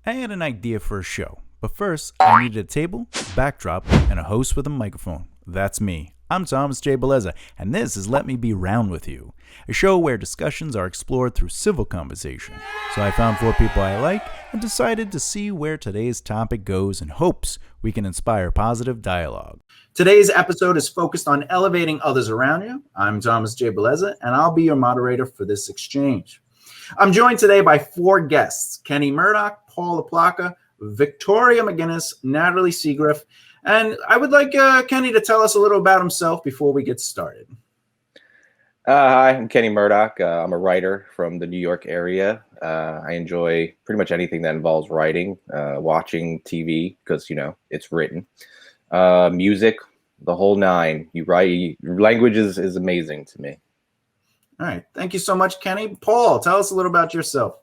I had an idea for a show, but first I needed a table, backdrop, and a host with a microphone. That's me. I'm Thomas J. Beleza, and this is Let Me Be Round With You, a show where discussions are explored through civil conversation. So I found 4 people I like and decided to see where today's topic goes in hopes we can inspire positive dialogue. Today's episode is focused on elevating others around you. I'm Thomas J. Beleza, and I'll be your moderator for this exchange. I'm joined today by 4 guests: Kenny Murdoch, Paul LaPlaca, Victoria McGinnis, Natalie Seagriff, and I would like Kenny to tell us a little about himself before we get started. Hi, I'm Kenny Murdoch. I'm a writer from the New York area. I enjoy pretty much anything that involves writing, watching TV, because, it's written, music, the whole nine. You write, language is amazing to me. All right. Thank you so much, Kenny. Paul, tell us a little about yourself.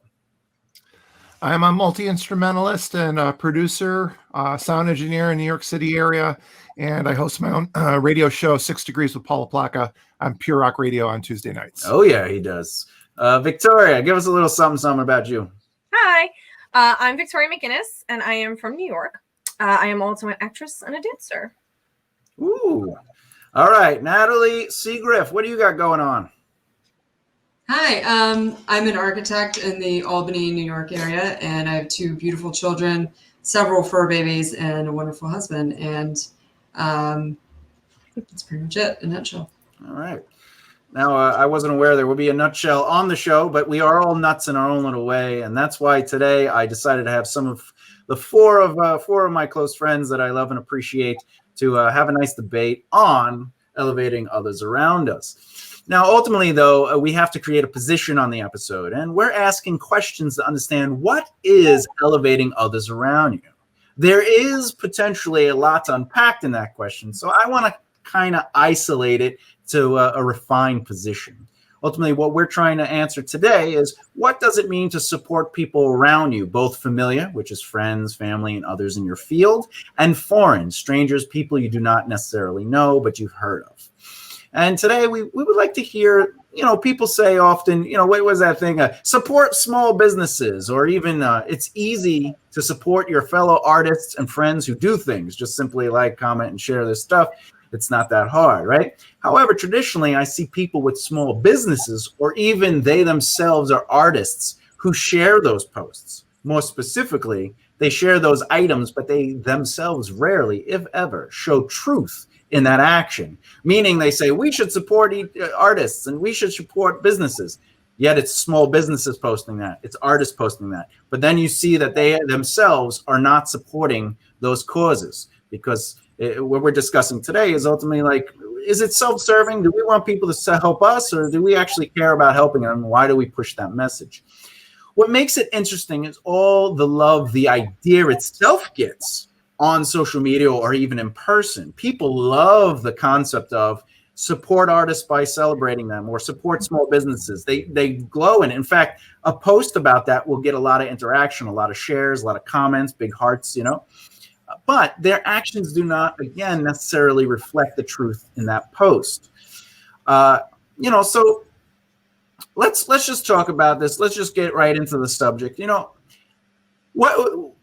I'm a multi-instrumentalist and a producer, sound engineer in New York City area, and I host my own radio show, 6 Degrees with Paul LaPlaca, on Pure Rock Radio on Tuesday nights. Oh, yeah, he does. Victoria, give us a little something about you. Hi, I'm Victoria McGinnis, and I am from New York. I am also an actress and a dancer. Ooh. All right, Natalie Seagriff, what do you got going on? Hi, I'm an architect in the Albany, New York area, and I have 2 beautiful children, several fur babies, and a wonderful husband. And that's pretty much it in a nutshell. All right. Now, I wasn't aware there would be a nutshell on the show, but we are all nuts in our own little way. And that's why today I decided to have some of the 4 of my close friends that I love and appreciate to have a nice debate on elevating others around us. Now, ultimately, though, we have to create a position on the episode, and we're asking questions to understand what is elevating others around you. There is potentially a lot to unpack in that question, so I want to kind of isolate it to a refined position. Ultimately, what we're trying to answer today is, what does it mean to support people around you, both familiar, which is friends, family, and others in your field, and foreign, strangers, people you do not necessarily know, but you've heard of. And today we would like to hear, people say often, what was that thing? Support small businesses, or even it's easy to support your fellow artists and friends who do things. Just simply like, comment, and share this stuff. It's not that hard, right? However, traditionally, I see people with small businesses, or even they themselves are artists, who share those posts. More specifically, they share those items, but they themselves rarely, if ever, show truth in that action, meaning they say we should support artists and we should support businesses, yet it's small businesses posting that, it's artists posting that, but then you see that they themselves are not supporting those causes, because what we're discussing today is ultimately like, is it self-serving? Do we want people to help us, or do we actually care about helping them? Why do we push that message? What makes it interesting is all the love the idea itself gets on social media or even in person. People love the concept of support artists by celebrating them, or support small businesses. They glow in it. In fact, a post about that will get a lot of interaction, a lot of shares, a lot of comments, big hearts, But their actions do not, again, necessarily reflect the truth in that post. So let's just talk about this. Let's just get right into the subject.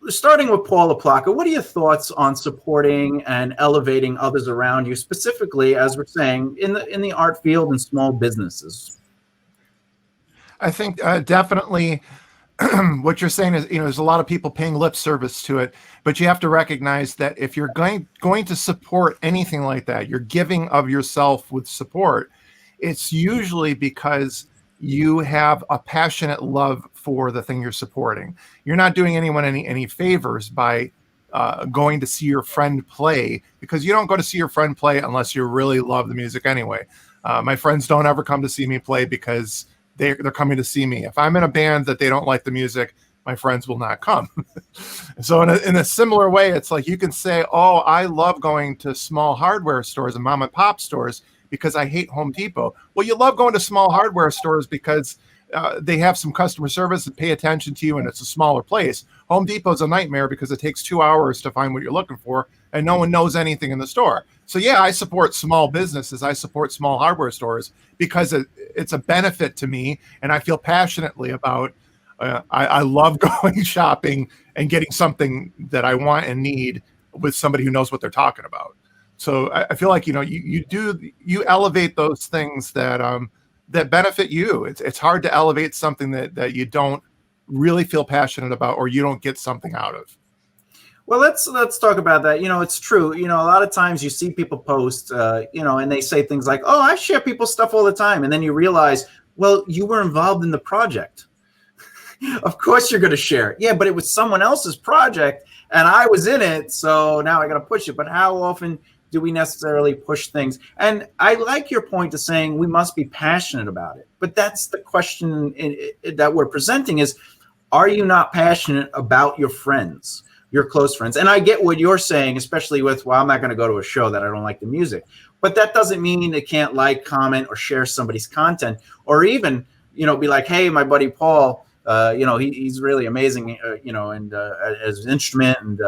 Starting with Paul LaPlaca, what are your thoughts on supporting and elevating others around you, specifically, as we're saying, in the art field and small businesses? I think definitely what you're saying is, there's a lot of people paying lip service to it, but you have to recognize that if you're going to support anything like that, you're giving of yourself with support, it's usually because you have a passionate love for the thing you're supporting. You're not doing anyone any favors by going to see your friend play, because you don't go to see your friend play unless you really love the music anyway. My friends don't ever come to see me play because they're coming to see me. If I'm in a band that they don't like the music, my friends will not come. So in a similar way, it's like you can say, oh, I love going to small hardware stores and mom and pop stores because I hate Home Depot. Well, you love going to small hardware stores because they have some customer service and pay attention to you, and it's a smaller place. Home Depot's a nightmare because it takes 2 hours to find what you're looking for, and no one knows anything in the store. So yeah, I support small businesses. I support small hardware stores because it's a benefit to me, and I feel passionately about I love going shopping and getting something that I want and need with somebody who knows what they're talking about. So I feel like, you elevate those things that that benefit you. It's hard to elevate something that you don't really feel passionate about or you don't get something out of. Well, let's talk about that. It's true. A lot of times you see people post, and they say things like, "Oh, I share people's stuff all the time," and then you realize, well, you were involved in the project. Of course you're going to share it. Yeah, but it was someone else's project, and I was in it, so now I got to push it. But how often do we necessarily push things? And I like your point of saying we must be passionate about it. But that's the question that we're presenting is, are you not passionate about your friends? Your close friends. And I get what you're saying, especially with, well, I'm not going to go to a show that I don't like the music. But that doesn't mean they can't like, comment, or share somebody's content, or even, be like, hey, my buddy Paul, he's really amazing, and as an instrument. And,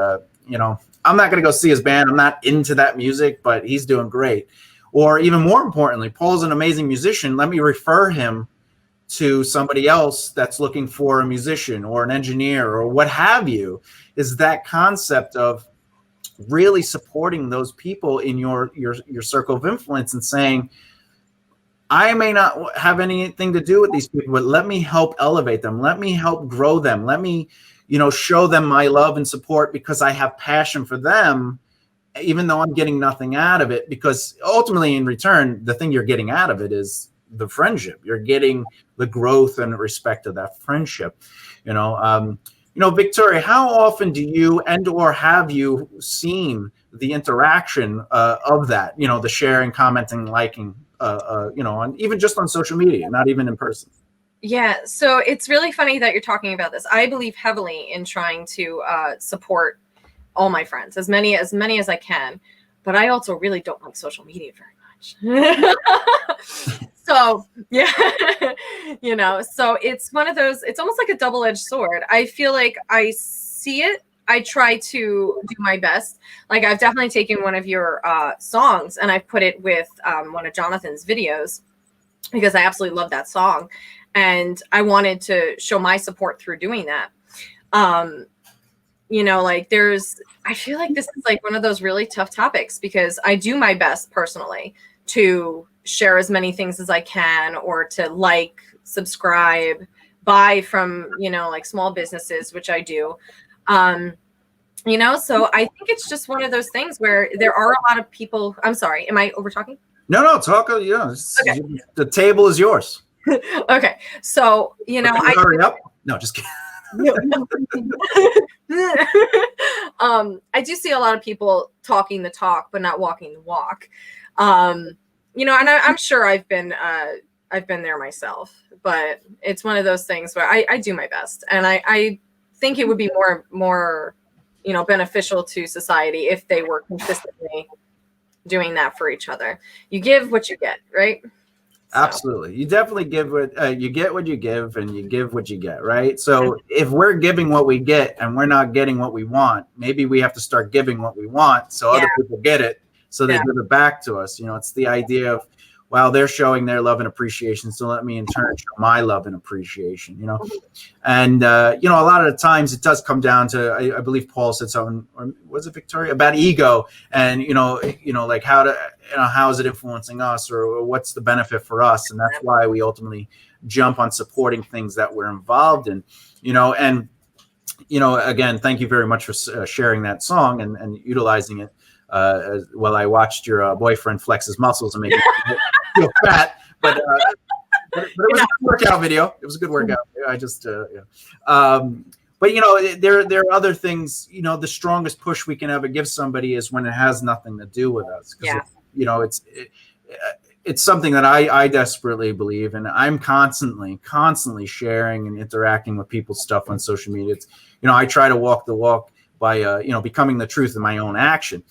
I'm not going to go see his band. I'm not into that music, but he's doing great. Or even more importantly, Paul's an amazing musician. Let me refer him to somebody else that's looking for a musician or an engineer or what have you. Is that concept of really supporting those people in your circle of influence and saying, I may not have anything to do with these people, but let me help elevate them. Let me help grow them. Let me, show them my love and support because I have passion for them, even though I'm getting nothing out of it. Because ultimately, in return, the thing you're getting out of it is the friendship. You're getting the growth and respect of that friendship. Victoria, how often do you or have you seen the interaction of that? The sharing, commenting, liking, on even just on social media, not even in person. Yeah, so it's really funny that you're talking about this. I believe heavily in trying to support all my friends, as many as I can, but I also really don't like social media very much. So yeah, so it's one of those, it's almost like a double-edged sword. I feel like I see it. I try to do my best. Like I've definitely taken one of your songs and I've put it with one of Jonathan's videos because I absolutely love that song. And I wanted to show my support through doing that. I feel like this is like one of those really tough topics because I do my best personally to share as many things as I can, or to like, subscribe, buy from, like small businesses, which I do. So I think it's just one of those things where there are a lot of people. I'm sorry. Am I over talking? No, talk. Okay. The table is yours. Okay. So, I hurry up. No, just kidding. I do see a lot of people talking the talk, but not walking the walk. And I'm sure I've been there myself, but it's one of those things where I do my best. And I think it would be more, beneficial to society if they were consistently doing that for each other. You give what you get, right? So. Absolutely. You definitely give what you get what you give, and you give what you get, right? So if we're giving what we get and we're not getting what we want, maybe we have to start giving what we want so other people get it, so they give it back to us. It's the idea of, wow, they're showing their love and appreciation, so let me in turn show my love and appreciation, And, a lot of the times it does come down to, I believe Paul said something, or was it Victoria, about ego and, like how is it influencing us, or what's the benefit for us? And that's why we ultimately jump on supporting things that we're involved in, and, again, thank you very much for sharing that song and utilizing it. While I watched your boyfriend flex his muscles and make him feel fat, but it was a good workout video. It was a good workout. I just, but there are other things. The strongest push we can ever give somebody is when it has nothing to do with us. It's something that I desperately believe, and I'm constantly sharing and interacting with people's stuff on social media. It's, I try to walk the walk by becoming the truth in my own action.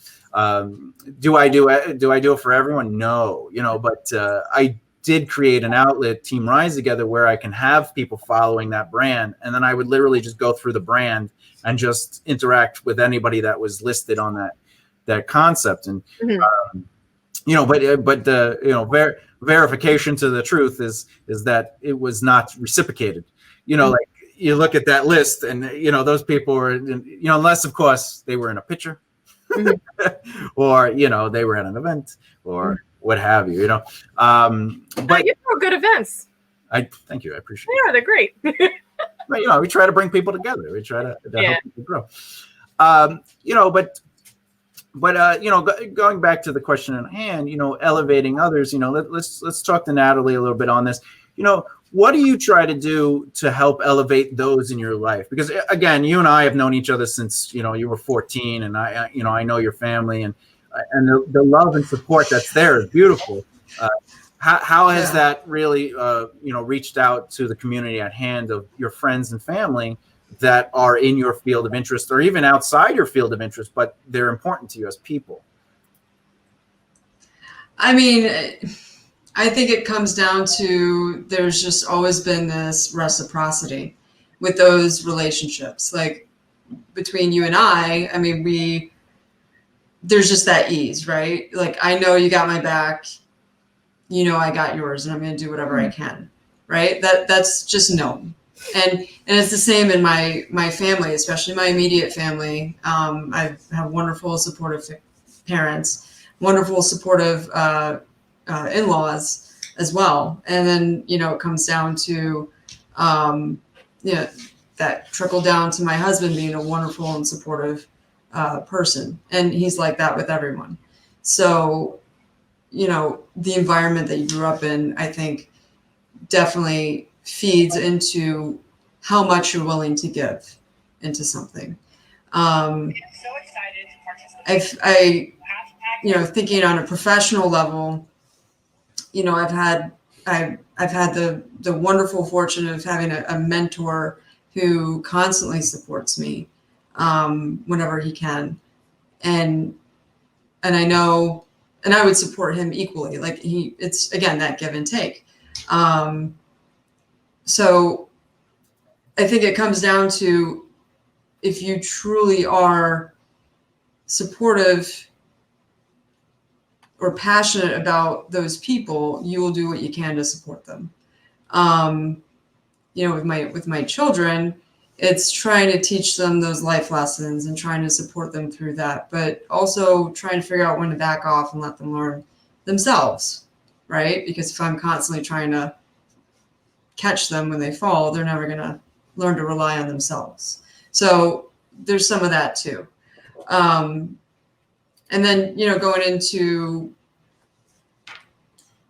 Do I do it for everyone? No, but I did create an outlet, Team Rise Together, where I can have people following that brand, and then I would literally just go through the brand and just interact with anybody that was listed on that concept. And but the verification to the truth is that it was not reciprocated. Like you look at that list, and those people were, unless of course they were in a picture, or they were at an event, or what have you. But you throw good events. I thank you. I appreciate it. Yeah, they're great. But we try to bring people together. We try to help people grow. Going back to the question at hand, elevating others. Let's talk to Natalie a little bit on this. What do you try to do to help elevate those in your life? Because again, you and I have known each other since you were 14, and I know your family, and the love and support that's there is beautiful. How has that really reached out to the community at hand of your friends and family that are in your field of interest, or even outside your field of interest, but they're important to you as people? I mean, I think it comes down to there's just always been this reciprocity with those relationships. Like between you and I mean, there's just that ease, right? Like, I know you got my back, I got yours, and I'm going to do whatever I can, right? That's just known. And it's the same in my family, especially my immediate family. I have wonderful, supportive parents, wonderful, supportive in-laws as well. And then, it comes down to, that trickle down to my husband being a wonderful and supportive person. And he's like that with everyone. So, the environment that you grew up in, I think, definitely feeds into how much you're willing to give into something. I'm so excited to participate. Thinking on a professional level, I've had the wonderful fortune of having a mentor who constantly supports me whenever he can, and I know, and I would support him equally. Like it's again that give and take. So I think it comes down to, if you truly are supportive or passionate about those people, you will do what you can to support them. With my children, it's trying to teach them those life lessons and trying to support them through that, but also trying to figure out when to back off and let them learn themselves, right? Because if I'm constantly trying to catch them when they fall, they're never going to learn to rely on themselves. So there's some of that too. And then, going into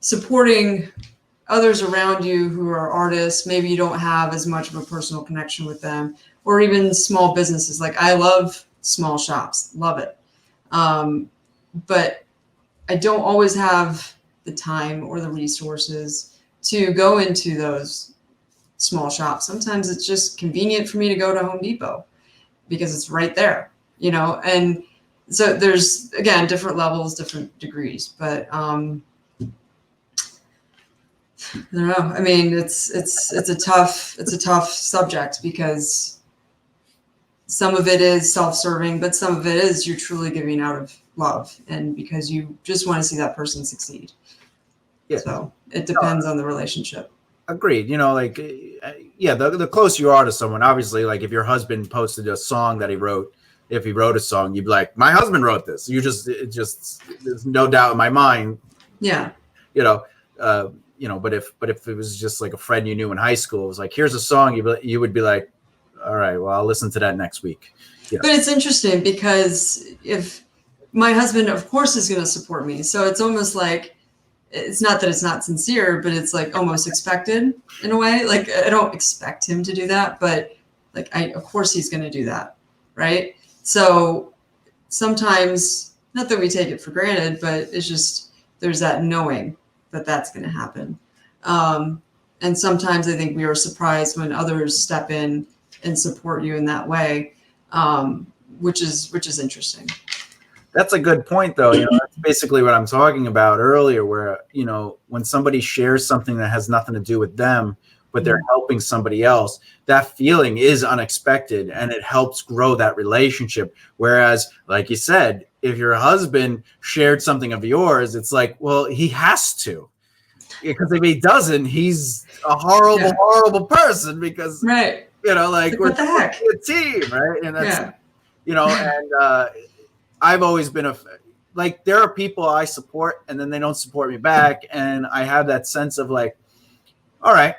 supporting others around you who are artists, maybe you don't have as much of a personal connection with them, or even small businesses. Like, I love small shops, love it. But I don't always have the time or the resources to go into those small shops. Sometimes it's just convenient for me to go to Home Depot because it's right there, and so there's, again, different levels, different degrees, but I don't know. I mean, it's a tough subject, because some of it is self-serving, but some of it is you're truly giving out of love and because you just want to see that person succeed. Yeah. So it depends on the relationship. Agreed. The closer you are to someone, obviously, like if your husband posted a song that he wrote, if he wrote a song, you'd be like, my husband wrote this. There's no doubt in my mind. Yeah. But if it was just like a friend you knew in high school, it was like, here's a song, you would be like, all right, well, I'll listen to that next week. But it's interesting, because if my husband, of course, is going to support me. So it's almost like, it's not that it's not sincere, but it's like almost expected in a way. Like, I don't expect him to do that, but like, of course he's going to do that. Right. So sometimes, not that we take it for granted, but it's just, there's that knowing that that's going to happen. And sometimes I think we are surprised when others step in and support you in that way, which is interesting. That's a good point, though. That's basically what I'm talking about earlier, where, when somebody shares something that has nothing to do with them, but they're helping somebody else, that feeling is unexpected, and it helps grow that relationship. Whereas, like you said, if your husband shared something of yours, it's like, well, he has to, because if he doesn't, he's a horrible person, because right. You know, like what the heck? a team, right? And that's, Yeah. you know, and I've always been like, there are people I support and then they don't support me back. And I have that sense of like, all right,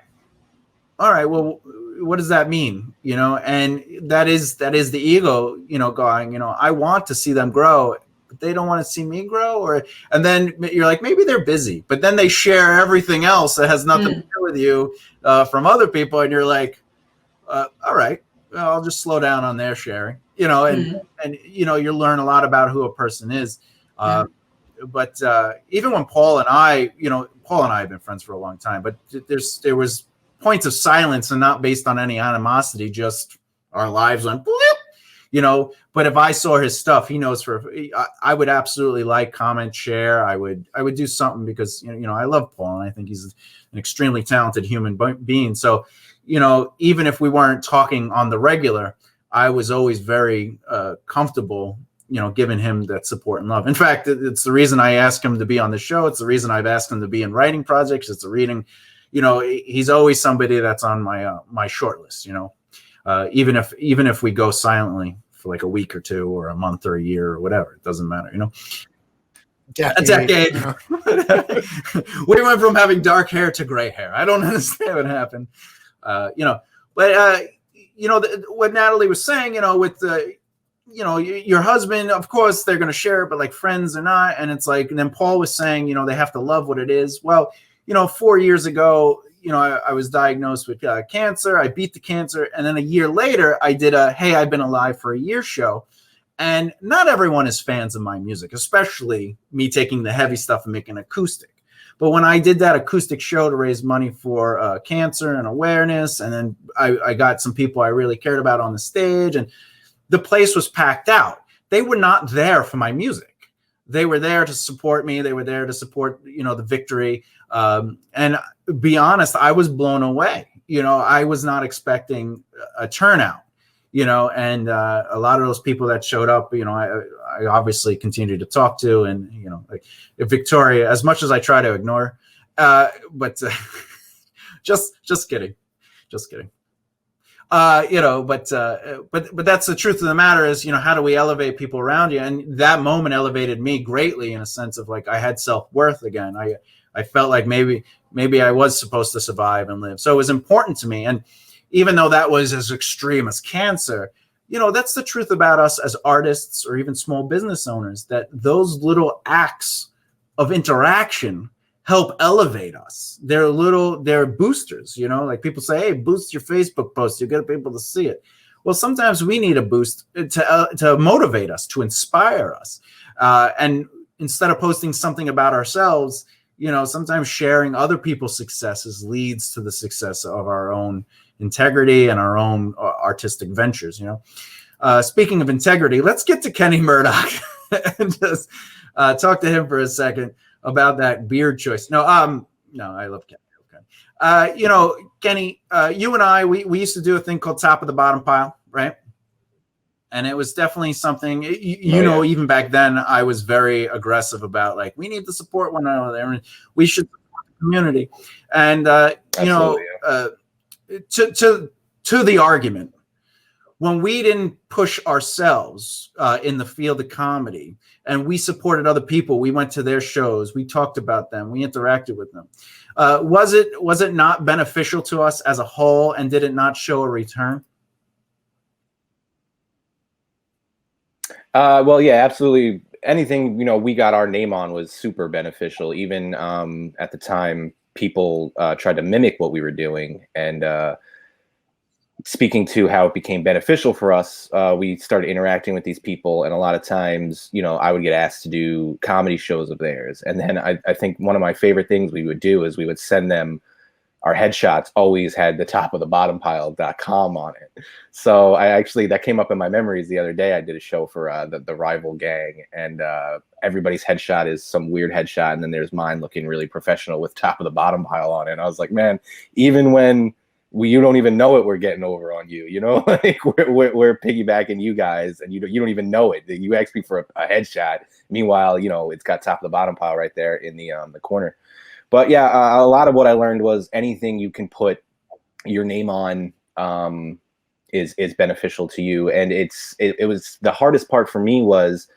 well, what does that mean? You know, and that is the ego, you know, going, you know, I want to see them grow, but they don't want to see me grow. And then you're like, maybe they're busy, but then they share everything else that has nothing to do with you from other people. And you're like, all right, well, I'll just slow down on their sharing, you know, and, you know, you learn a lot about who a person is. But even when Paul and I have been friends for a long time, but there was points of silence, and not based on any animosity, just our lives went, bloop, you know. But if I saw his stuff, he knows I would absolutely like, comment, share. I would do something because, you know, I love Paul and I think he's an extremely talented human being. So, you know, even if we weren't talking on the regular, I was always very comfortable, you know, giving him that support and love. In fact, it's the reason I asked him to be on the show. It's the reason I've asked him to be in writing projects. It's the reading, you know, he's always somebody that's on my short list, you know, even if we go silently for like a week or two or a month or a year or whatever, it doesn't matter, you know. A decade. We went from having dark hair to gray hair. I don't understand what happened. You know, but you know, what Natalie was saying, you know, with the, you know, your husband, of course they're going to share it, but like friends are not. And it's like, and then Paul was saying, you know, they have to love what it is. Well, you know, 4 years ago, you know, I was diagnosed with cancer. I beat the cancer. And then a year later, I did a Hey, I've been alive for a year show. And not everyone is fans of my music, especially me taking the heavy stuff and making acoustic. But when I did that acoustic show to raise money for cancer and awareness, and then I got some people I really cared about on the stage, and the place was packed out. They were not there for my music. They were there to support me. They were there to support, you know, the victory. And be honest, I was blown away. You know, I was not expecting a turnout, you know, and a lot of those people that showed up, you know, I obviously continued to talk to, and, you know, like Victoria, as much as I try to ignore, but just kidding. You know, but that's the truth of the matter is, you know, how do we elevate people around you? And that moment elevated me greatly, in a sense of like, I had self-worth again. I felt like maybe I was supposed to survive and live. So it was important to me. And even though that was as extreme as cancer, you know, that's the truth about us as artists or even small business owners, that those little acts of interaction help elevate us. They're boosters, you know, like people say, hey, boost your Facebook post, you get people to see it. Well, sometimes we need a boost to motivate us, to inspire us. And instead of posting something about ourselves, you know, sometimes sharing other people's successes leads to the success of our own integrity and our own artistic ventures, you know. Speaking of integrity, let's get to Kenny Murdoch and just talk to him for a second about that beard choice. No, I love Kenny. Okay. You know, Kenny, you and I, we used to do a thing called Top of the Bottom Pile, right? And it was definitely something, you know, even back then I was very aggressive about like, we need to support one another and we should support the community. And, you know, to the argument, when we didn't push ourselves in the field of comedy and we supported other people, we went to their shows, we talked about them, we interacted with them. Was it not beneficial to us as a whole, and did it not show a return? Well, yeah, absolutely. Anything, you know, we got our name on was super beneficial. Even at the time, people tried to mimic what we were doing. And speaking to how it became beneficial for us, we started interacting with these people. And a lot of times, you know, I would get asked to do comedy shows of theirs. And then I think one of my favorite things we would do is we would send them our headshots always had the top of the bottom pile.com on it. So that came up in my memories the other day. I did a show for the rival gang, and everybody's headshot is some weird headshot. And then there's mine looking really professional with top of the bottom pile on it. And I was like, man, even when you don't even know it, we're getting over on you, you know, like we're piggybacking you guys, and you don't even know it. You asked me for a headshot. Meanwhile, you know, it's got top of the bottom pile right there in the corner. But yeah, a lot of what I learned was anything you can put your name on, is beneficial to you. And it was the hardest part for me was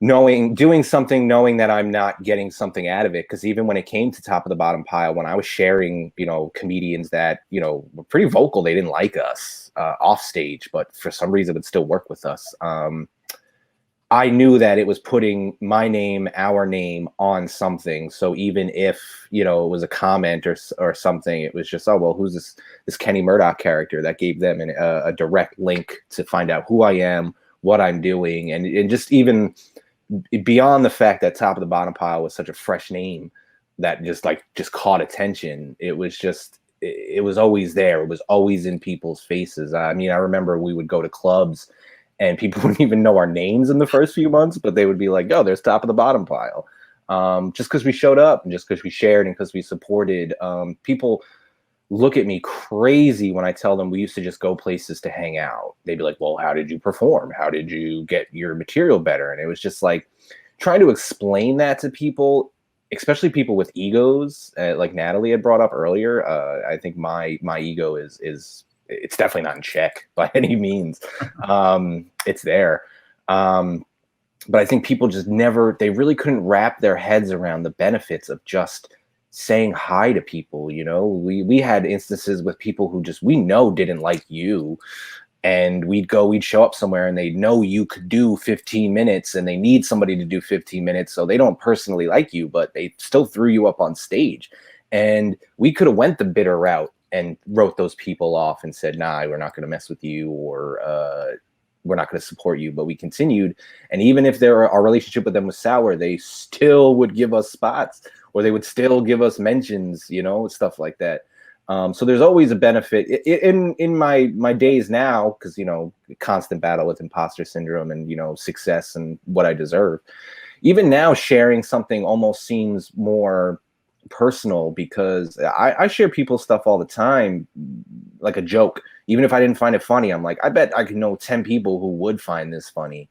doing something, knowing that I'm not getting something out of it. Because even when it came to top of the bottom pile, when I was sharing, comedians that, were pretty vocal, they didn't like us off stage, but for some reason would still work with us. I knew that it was putting my name, our name on something. So even if, it was a comment or something, it was just, oh, well, who's this Kenny Murdoch character? That gave them a direct link to find out who I am, what I'm doing. And just even beyond the fact that top of the bottom pile was such a fresh name that just caught attention. It was always there. It was always in people's faces. I mean, I remember we would go to clubs and people wouldn't even know our names in the first few months, but they would be like, oh, there's top of the bottom pile. Just because we showed up and just because we shared and because we supported. People look at me crazy when I tell them we used to just go places to hang out. They'd be like, well, how did you perform? How did you get your material better? And it was just like trying to explain that to people, especially people with egos, like Natalie had brought up earlier. I think my ego is it's definitely not in check by any means. It's there. But I think people just they really couldn't wrap their heads around the benefits of just saying hi to people. We had instances with people who we didn't like you, and we'd show up somewhere and they know you could do 15 minutes and they need somebody to do 15 minutes. So they don't personally like you, but they still threw you up on stage. And we could have went the bitter route and wrote those people off and said, nah, we're not going to mess with you, or we're not going to support you. But we continued. And even if our relationship with them was sour, they still would give us spots, or they would still give us mentions, stuff like that. So there's always a benefit in my days now, because, constant battle with imposter syndrome and, success and what I deserve. Even now, sharing something almost seems more personal, because I share people's stuff all the time, like a joke. Even if I didn't find it funny, I'm like, I bet I could know 10 people who would find this funny.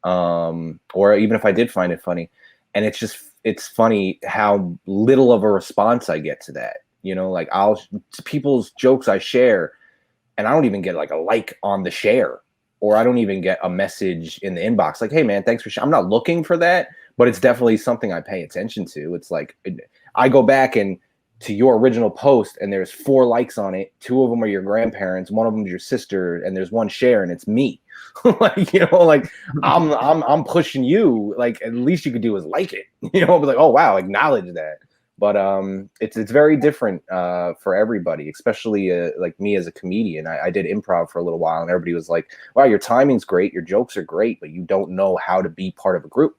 Or even if I did find it funny. And it's funny how little of a response I get to that. Like people's jokes I share, and I don't even get like a like on the share, or I don't even get a message in the inbox like, hey man, thanks for sharing. I'm not looking for that, but it's definitely something I pay attention to. It's like, I go back and to your original post and there's 4 likes on it. 2 of them are your grandparents. 1 of them is your sister, and there's 1 share and it's me. Like, I'm pushing you. Like, at least you could do is like it, but like, oh wow, acknowledge that. But it's very different for everybody, especially like me as a comedian. I did improv for a little while, and everybody was like, wow, your timing's great, your jokes are great, but you don't know how to be part of a group.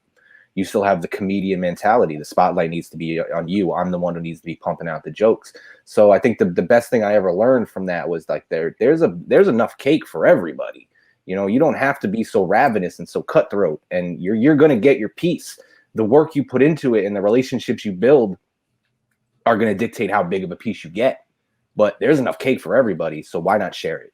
You still have the comedian mentality. The spotlight needs to be on you. I'm the one who needs to be pumping out the jokes. So I think the best thing I ever learned from that was like there's enough cake for everybody. You don't have to be so ravenous and so cutthroat, and you're going to get your piece. The work you put into it and the relationships you build are going to dictate how big of a piece you get. But there's enough cake for everybody, so why not share it?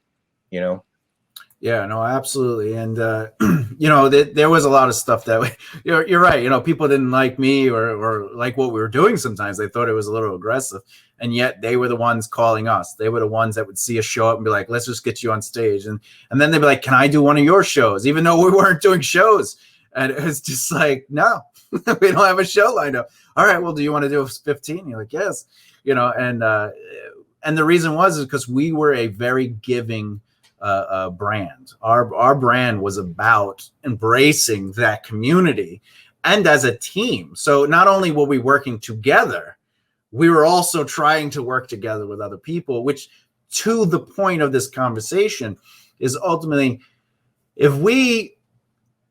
Yeah, no, absolutely. And, there was a lot of stuff that you're right. People didn't like me or like what we were doing. Sometimes they thought it was a little aggressive, and yet they were the ones calling us. They were the ones that would see us show up and be like, let's just get you on stage. And then they'd be like, can I do one of your shows? Even though we weren't doing shows. And it was just like, no, we don't have a show lined up. All right, well, do you want to do 15? You're like, yes, and the reason is because we were a very giving brand. Our brand was about embracing that community and as a team. So not only were we working together, we were also trying to work together with other people, which, to the point of this conversation, is ultimately, if we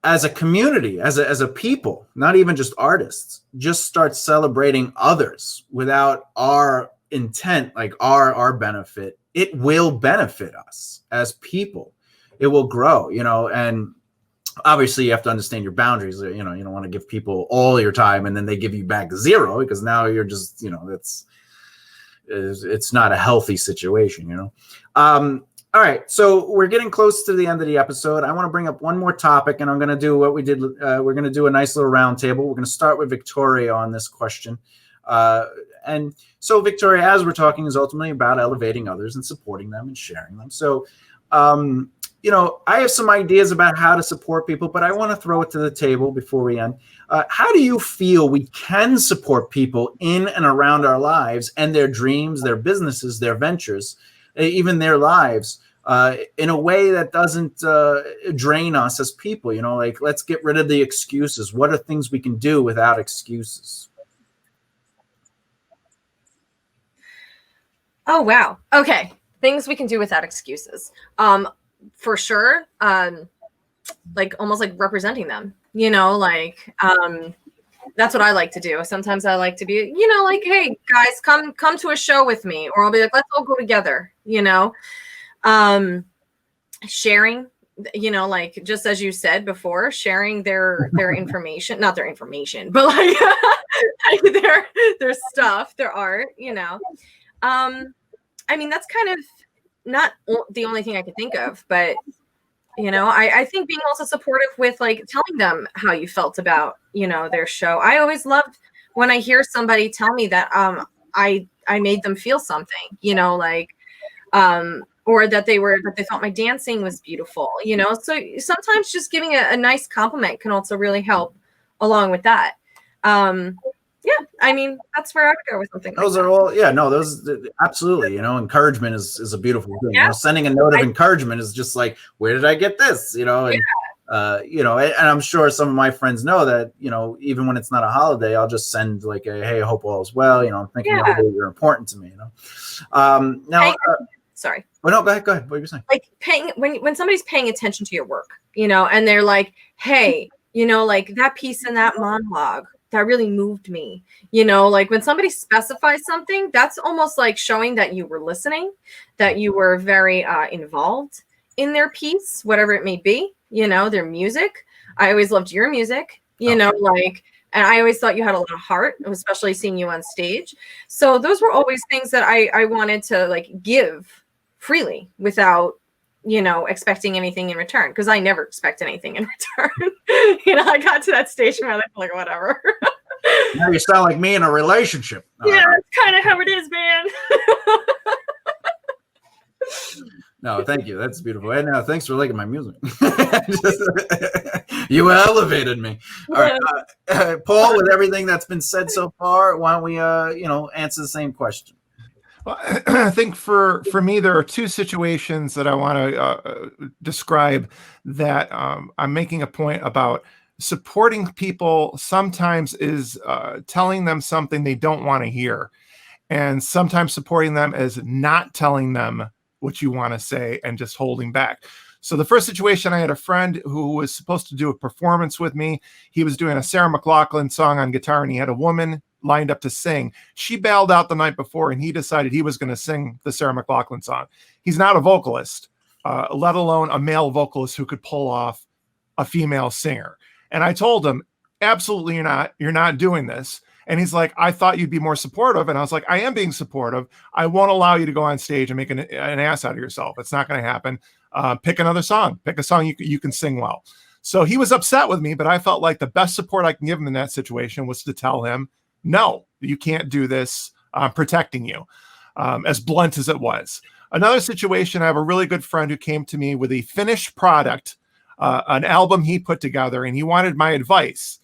as a community, as a people, not even just artists, just start celebrating others without our intent, like our benefit, it will benefit us as people. It will grow, and obviously you have to understand your boundaries. You don't want to give people all your time and then they give you back 0, because now you're just, it's not a healthy situation, All right, so we're getting close to the end of the episode. I want to bring up one more topic, and I'm going to do what we did. We're going to do a nice little roundtable. We're going to start with Victoria on this question. And so, Victoria, as we're talking, is ultimately about elevating others and supporting them and sharing them. So You know, I have some ideas about how to support people, but I want to throw it to the table before we end. How do you feel we can support people in and around our lives and their dreams, their businesses, their ventures, even their lives, in a way that doesn't drain us as people? You know, like, let's get rid of the excuses. What are things we can do without excuses? Oh, wow. Okay. Things we can do without excuses. For sure. Like almost like representing them, you know, like, that's what I like to do. Sometimes I like to be, you know, like, hey guys, come to a show with me, or I'll be like, let's all go together, you know. Sharing, you know, like just as you said before, sharing their information, not their information, but like their stuff, their art, you know. I mean, that's kind of not the only thing I could think of, but you know, I think being also supportive with like telling them how you felt about, you know, their show. I always loved when I hear somebody tell me that I made them feel something, you know, like or that they thought my dancing was beautiful, you know. So sometimes just giving a nice compliment can also really help along with that. Yeah, I mean, that's where I would go with something. Those like are that. all, yeah, no, those absolutely, you know, encouragement is a beautiful thing. Yeah. You know, sending a note of encouragement is just like, where did I get this? You know, and you know, and I'm sure some of my friends know that, you know, even when it's not a holiday, I'll just send like a, hey, I hope all is well. You know, I'm thinking of you, you're important to me. You know, now. Sorry. Oh no, go ahead. What were you saying? Like when somebody's paying attention to your work, you know, and they're like, hey, you know, like that piece in that monologue that really moved me, you know, like when somebody specifies something, that's almost like showing that you were listening, that you were very involved in their piece, whatever it may be, you know, their music. I always loved your music, you know, like, and I always thought you had a lot of heart, especially seeing you on stage. So those were always things that I wanted to like give freely without, you know, expecting anything in return, because I never expect anything in return. You know, I got to that stage where I'm like, whatever. Now you sound like me in a relationship. Yeah, that's kind of how it is, man. No, thank you. That's beautiful. And thanks for liking my music. You elevated me. All right, Paul, with everything that's been said so far, why don't we, you know, answer the same question? Well, I think for me, there are two situations that I want to describe that I'm making a point about. Supporting people sometimes is telling them something they don't want to hear. And sometimes supporting them is not telling them what you want to say and just holding back. So the first situation, I had a friend who was supposed to do a performance with me. He was doing a Sarah McLachlan song on guitar, and he had a woman lined up to sing. She bailed out the night before, and he decided he was going to sing the Sarah McLachlan song. He's not a vocalist, let alone a male vocalist who could pull off a female singer. And I told him, absolutely you're not doing this. And he's like, I thought you'd be more supportive. And I was like, I am being supportive. I won't allow you to go on stage and make an ass out of yourself. It's not going to happen. Pick another song. Pick a song you can sing well. So he was upset with me, but I felt like the best support I can give him in that situation was to tell him, no, you can't do this. I'm protecting you, as blunt as it was. Another situation, I have a really good friend who came to me with a finished product, an album he put together, and he wanted my advice.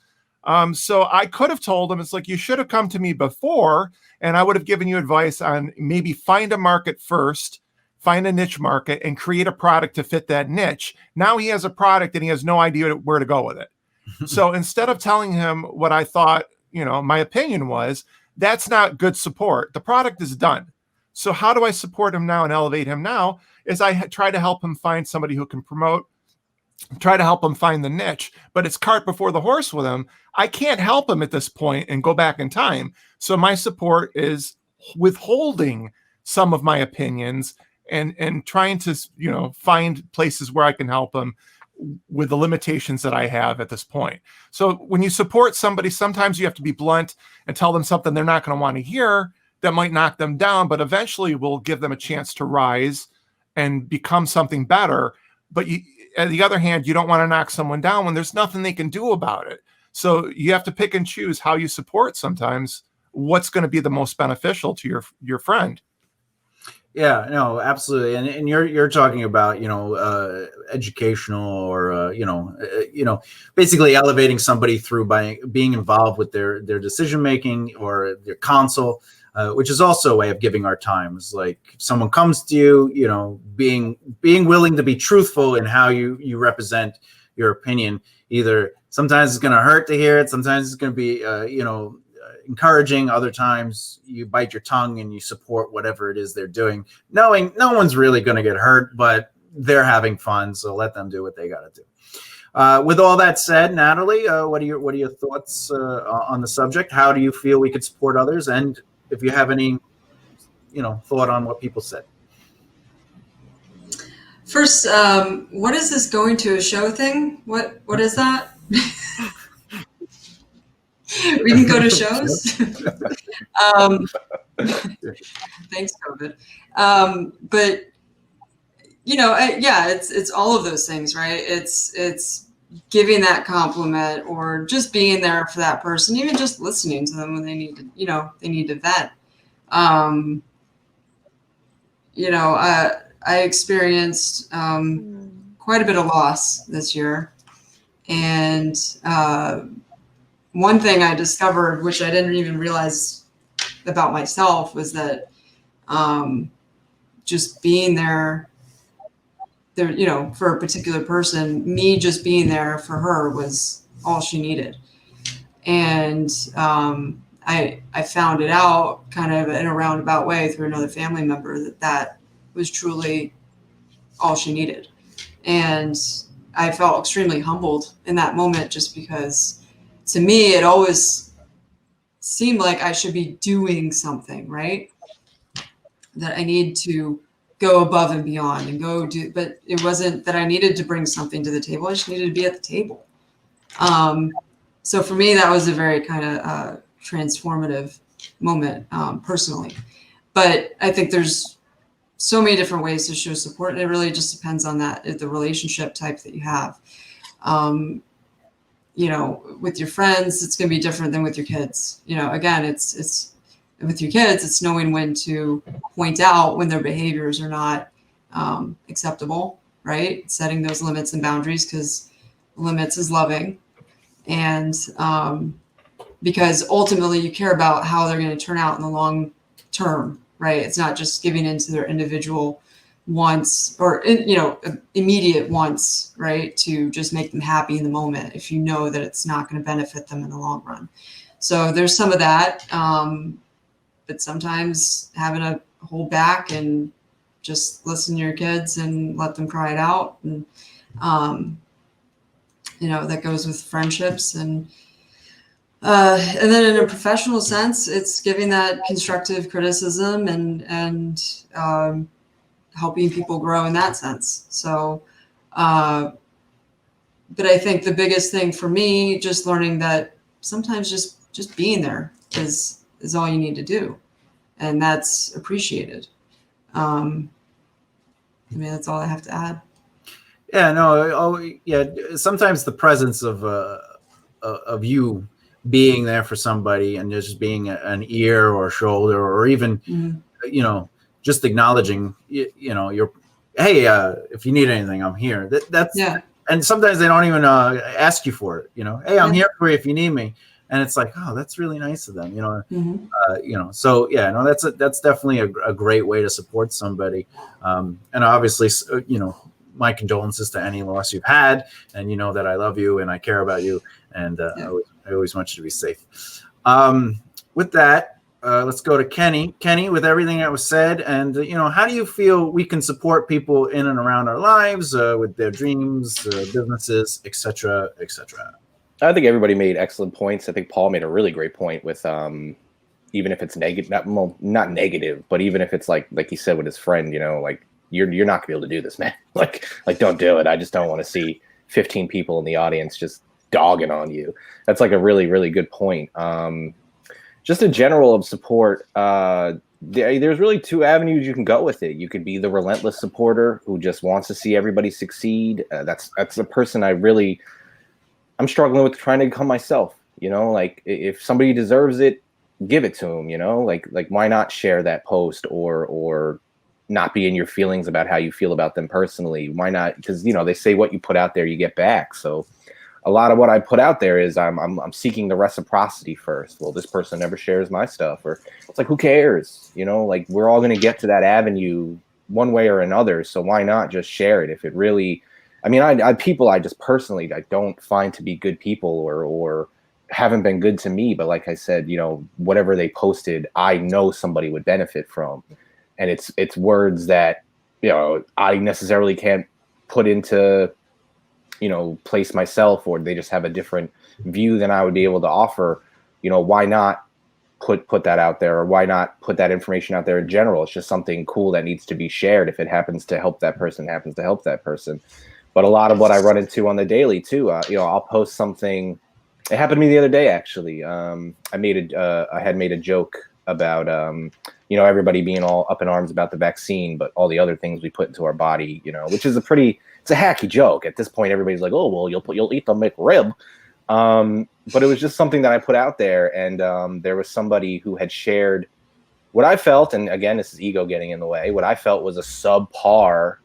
So I could have told him, it's like, you should have come to me before, and I would have given you advice on maybe find a market first, find a niche market, and create a product to fit that niche. Now he has a product and he has no idea where to go with it. So instead of telling him what I thought, you know, my opinion was, that's not good support. The product is done. So how do I support him now and elevate him now? Is I try to help him find somebody who can promote, try to help him find the niche, but it's cart before the horse with him. I can't help him at this point and go back in time. So my support is withholding some of my opinions and trying to, you know, find places where I can help him with the limitations that I have at this point. So when you support somebody, sometimes you have to be blunt and tell them something they're not going to want to hear that might knock them down, but eventually will give them a chance to rise and become something better. But you, on the other hand, you don't want to knock someone down when there's nothing they can do about it. So you have to pick and choose how you support sometimes what's going to be the most beneficial to your friend. Yeah, no, absolutely. And you're talking about, educational or, basically elevating somebody through by being involved with their decision making or their counsel, which is also a way of giving our time. It's like if someone comes to you, being willing to be truthful in how you represent your opinion. Either sometimes it's going to hurt to hear it, sometimes it's going to be, encouraging. Other times you bite your tongue and you support whatever it is they're doing, knowing no one's really going to get hurt, but they're having fun, so let them do what they got to do. With all that said, Natalie, what are your thoughts on the subject? How do you feel we could support others, and if you have any thought on what people said? First, what is this going to a show thing? What is that? We can go to shows. Thanks, COVID. But it's all of those things, right? It's giving that compliment or just being there for that person, even just listening to them when they need to vent. I experienced quite a bit of loss this year, and one thing I discovered, which I didn't even realize about myself, was that just being there, for a particular person, me just being there for her was all she needed. And I found it out kind of in a roundabout way through another family member that was truly all she needed. And I felt extremely humbled in that moment, just because to me, it always seemed like I should be doing something, right? That I need to go above and beyond and go do, but it wasn't that I needed to bring something to the table. I just needed to be at the table. So for me, that was a very kind of transformative moment personally. But I think there's so many different ways to show support. And it really just depends on the relationship type that you have. With your friends, it's going to be different than with your kids. Again, it's with your kids, it's knowing when to point out when their behaviors are not acceptable, right? Setting those limits and boundaries, because limits is loving. And because ultimately you care about how they're going to turn out in the long term, right? It's not just giving into their individual wants or immediate wants, right, to just make them happy in the moment if you know that it's not going to benefit them in the long run. So there's some of that, but sometimes having to hold back and just listen to your kids and let them cry it out, and that goes with friendships, and then in a professional sense, it's giving that constructive criticism and helping people grow in that sense. So, but I think the biggest thing for me, just learning that sometimes just being there is all you need to do. And that's appreciated. That's all I have to add. Yeah, no. Sometimes the presence of you being there for somebody and just being an ear or a shoulder, or even, just acknowledging, your, hey, if you need anything, I'm here. That's yeah. And sometimes they don't even ask you for it. Hey, I'm here for you if you need me. And it's like, oh, that's really nice of them. So yeah, no, that's definitely a great way to support somebody. And obviously, my condolences to any loss you've had, and that I love you and I care about you, and I always want you to be safe. With that, let's go to Kenny. Kenny, with everything that was said, and how do you feel we can support people in and around our lives with their dreams, businesses, etc., etc.? I think everybody made excellent points. I think Paul made a really great point with even if it's negative, not negative, but even if it's like he said with his friend, like you're not gonna be able to do this, man. like don't do it. I just don't want to see 15 people in the audience just dogging on you. That's like a really, really good point. Just a general of support. There's really two avenues you can go with it. You could be the relentless supporter who just wants to see everybody succeed. That's the person I'm struggling with trying to become myself. Like if somebody deserves it, give it to them. Like why not share that post or not be in your feelings about how you feel about them personally? Why not? Because, you know, they say what you put out there, you get back. So a lot of what I put out there is I'm seeking the reciprocity first. Well, this person never shares my stuff, or it's like, who cares? You know, like, we're all going to get to that avenue one way or another. So why not just share it? If it really, I mean, I people I just personally, I don't find to be good people, or haven't been good to me. But like I said, you know, whatever they posted, I know somebody would benefit from. And it's words that, you know, I necessarily can't put into, you know, place myself, or they just have a different view than I would be able to offer. You know, why not put that out there, or why not put that information out there in general? It's just something cool that needs to be shared. If it happens to help that person, it happens to help that person. But a lot of what I run into on the daily too, you know, I'll post something. It happened to me the other day, actually. I had made a joke about, you know, everybody being all up in arms about the vaccine, but all the other things we put into our body, you know, which is it's a hacky joke. At this point, everybody's like, oh, well, you'll eat the McRib. But it was just something that I put out there, and there was somebody who had shared what I felt, and again, this is ego getting in the way, what I felt was a subpar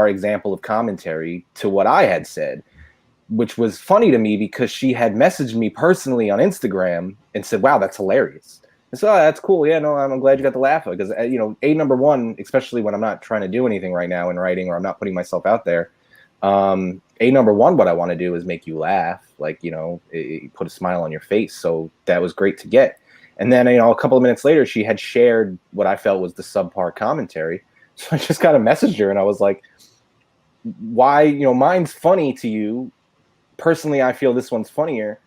example of commentary to what I had said, which was funny to me because she had messaged me personally on Instagram and said, wow, that's hilarious. And so, oh, that's cool. Yeah, no, I'm glad you got the laugh. Because, you know, number one, especially when I'm not trying to do anything right now in writing, or I'm not putting myself out there, number one, what I want to do is make you laugh, like, you know, put a smile on your face. So that was great to get. And then, you know, a couple of minutes later, she had shared what I felt was the subpar commentary. So I just kind of messaged her, and I was like, why, you know, mine's funny to you. Personally, I feel this one's funnier.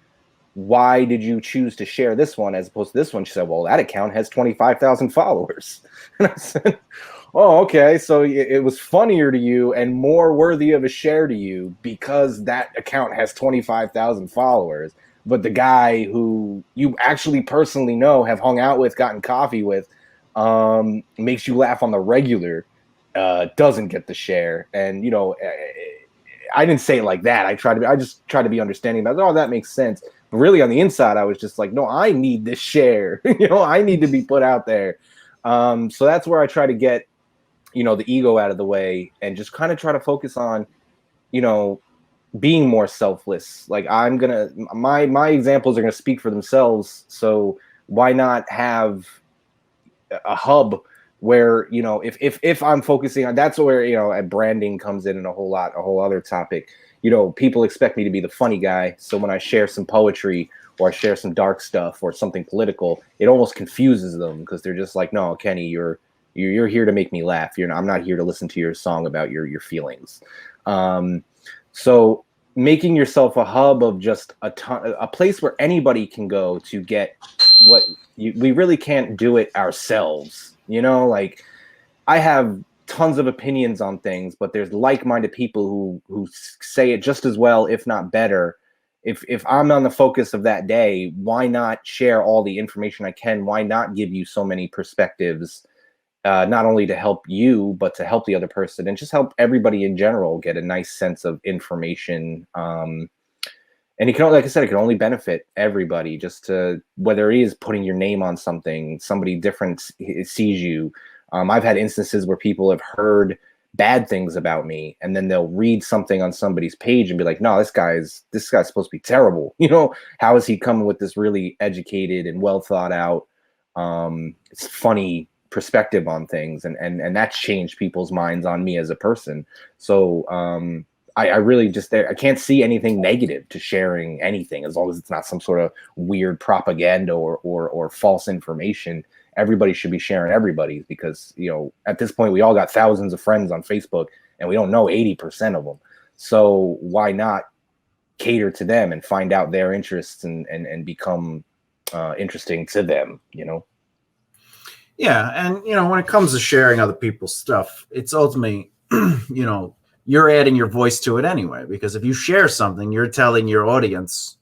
Why did you choose to share this one as opposed to this one? She said, well, that account has 25,000 followers. And I said, oh, okay. So it was funnier to you and more worthy of a share to you because that account has 25,000 followers. But the guy who you actually personally know, have hung out with, gotten coffee with, makes you laugh on the regular, doesn't get the share. And, you know, I didn't say it like that. I just try to be understanding about, oh, that makes sense. But really on the inside, I was just like, no, I need this share. You know, I need to be put out there. So that's where I try to get, you know, the ego out of the way and just kind of try to focus on, you know, being more selfless. Like, my examples are going to speak for themselves. So why not have a hub where, you know, if I'm focusing on, that's where, you know, branding comes in, and a whole other topic. You know, people expect me to be the funny guy. So when I share some poetry, or I share some dark stuff, or something political, it almost confuses them, because they're just like, no, Kenny, you're here to make me laugh. I'm not here to listen to your song about your feelings. So making yourself a hub of just a place where anybody can go to get what we really can't do it ourselves. You know, like, I have tons of opinions on things, but there's like-minded people who say it just as well, if not better. If I'm on the focus of that day, why not share all the information I can? Why not give you so many perspectives, not only to help you, but to help the other person, and just help everybody in general get a nice sense of information. And it can, like I said, it can only benefit everybody, just to, whether it is putting your name on something, somebody different sees you. I've had instances where people have heard bad things about me, and then they'll read something on somebody's page and be like, no, this guy's supposed to be terrible. You know, how is he coming with this really educated and well thought out, it's funny perspective on things? And that's changed people's minds on me as a person. So I really just, I can't see anything negative to sharing anything, as long as it's not some sort of weird propaganda or false information. Everybody should be sharing everybody's, because, you know, at this point, we all got thousands of friends on Facebook, and we don't know 80% of them. So why not cater to them and find out their interests and become interesting to them, you know? Yeah. And, you know, when it comes to sharing other people's stuff, it's ultimately, you know, you're adding your voice to it anyway, because if you share something, you're telling your audience,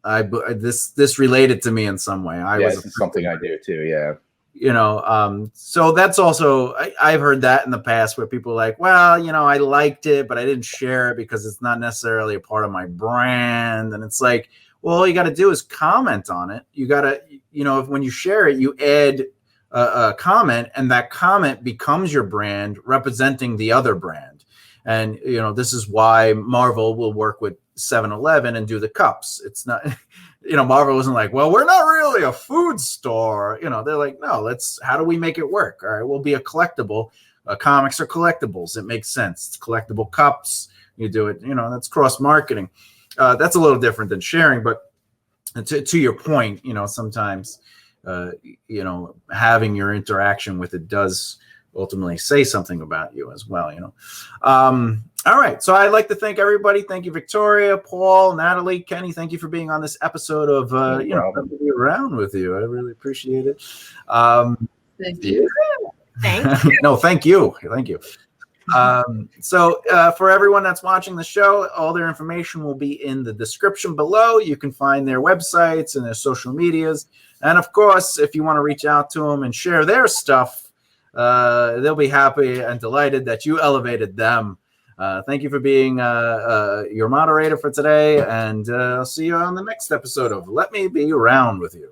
this related to me in some way. This is something I do too. Yeah. You know, so that's also, I've heard that in the past, where people are like, well, you know, I liked it, but I didn't share it because it's not necessarily a part of my brand. And it's like, well, all you got to do is comment on it. You got to, you know, when you share it, you add a comment, and that comment becomes your brand representing the other brand. And, you know, this is why Marvel will work with 7-Eleven and do the cups. It's not, you know, Marvel wasn't like, well, we're not really a food store. You know, they're like, no, how do we make it work? All right, we'll be a collectible. Comics are collectibles. It makes sense. It's collectible cups. You do it, you know, that's cross marketing. That's a little different than sharing, but to your point, you know, sometimes, you know, having your interaction with it does ultimately say something about you as well, you know. All right, so I'd like to thank everybody. Thank you, Victoria, Paul, Natalie, Kenny. Thank you for being on this episode of you know, let me be around with you. I really appreciate it. Thank you. Thank you. No, thank you. So for everyone that's watching the show, all their information will be in the description below. You can find their websites and their social medias. And of course, if you want to reach out to them and share their stuff, they'll be happy and delighted that you elevated them. Thank you for being your moderator for today, and I'll see you on the next episode of Let Me Be Around with You.